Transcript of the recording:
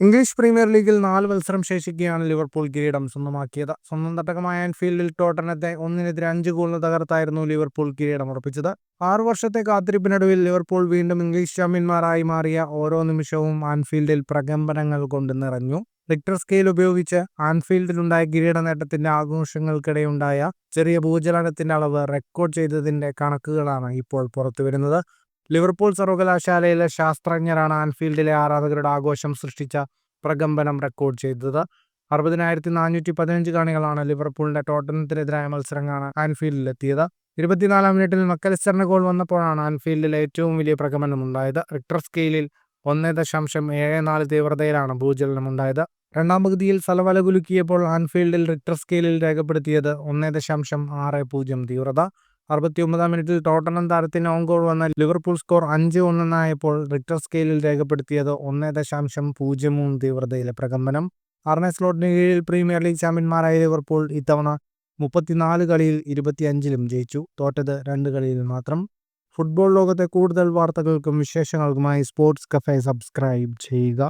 English premier ലീഗിൽ 4 മത്സരം ശേഷിക്കെയാണ് Liverpool കിരീടം സ്വന്തമാക്കിയത്. സ്വന്തം തട്ടകമായ ആൻഫീൽഡിൽ ടോട്ടനത്തെ 1-നെതിരെ 5 ഗോളിന് തകർത്തായിരുന്നു ലിവർപൂൾ കിരീടം ഉറപ്പിച്ചത്. 6 വർഷത്തെ കാത്തിരിപ്പിനൊടുവിൽ ലിവർപൂൾ വീണ്ടും ഇംഗ്ലീഷ് ചാമ്പ്യന്മാരായി മാറിയ ഓരോ നിമിഷവും ആൻഫീൽഡിൽ പ്രകമ്പനങ്ങൾ കൊണ്ട് നിറഞ്ഞു. റിക്ടർ സ്കെയിൽ ഉപയോഗിച്ച് ആൻഫീൽഡിലുണ്ടായ കിരീട നേട്ടത്തിന്റെ ആഘോഷങ്ങൾക്കിടെയുണ്ടായ ചെറിയ ഭൂചലനത്തിന്റെ അളവ് റെക്കോർഡ് ചെയ്തതിന്റെ കണക്കുകളാണ് ഇപ്പോൾ പുറത്തുവരുന്നത്. ലിവർപൂൾ സർവകലാശാലയിലെ ശാസ്ത്രജ്ഞരാണ് ആൻഫീൽഡിലെ ആരാധകരുടെ ആഘോഷം സൃഷ്ടിച്ച പ്രകമ്പനം റെക്കോർഡ് ചെയ്തത്. 60,415 കാണികളാണ് ലിവർപൂളിന്റെ ടോട്ടനത്തിനെതിരായ മത്സരം കാണാൻ ആൻഫീൽഡിലെത്തിയത്. 24-ാം മിനിറ്റിൽ മക്കലിസ്റ്ററിന്റെ ഗോൾ വന്നപ്പോഴാണ് ആൻഫീൽഡിൽ ഏറ്റവും വലിയ പ്രകമ്പനമുണ്ടായത്. റിക്ടർ സ്കെയിലിൽ 1.74 തീവ്രതയിലാണ് ഭൂചലനമുണ്ടായത്. രണ്ടാം പകുതിയിൽ സ്ഥലവല കുലുക്കിയപ്പോൾ ആൻഫീൽഡിൽ റിക്ടർ സ്കെയിലിൽ രേഖപ്പെടുത്തിയത് 1.60 തീവ്രത. 69-ാം മിനിറ്റിൽ ടോട്ടനം താരത്തിന് ഓൺ ഗോൾ വന്ന ലിവർപൂൾ സ്കോർ 5-1 റിക്ടർ സ്കെയിലിൽ രേഖപ്പെടുത്തിയത് 1.03 തീവ്രതയിലെ പ്രകമ്പനം. അർനെ സ്ലോട്ടിന് കീഴിൽ പ്രീമിയർ ലീഗ് ചാമ്പ്യന്മാരായ ലിവർപൂൾ ഇത്തവണ 34 കളിയിൽ 25-ലും ജയിച്ചു. തോറ്റത് 2 കളിയിൽ മാത്രം. ഫുട്ബോൾ ലോകത്തെ കൂടുതൽ വാർത്തകൾക്കും വിശേഷങ്ങൾക്കുമായി സ്പോർട്സ് കഫേ സബ്സ്ക്രൈബ് ചെയ്യുക.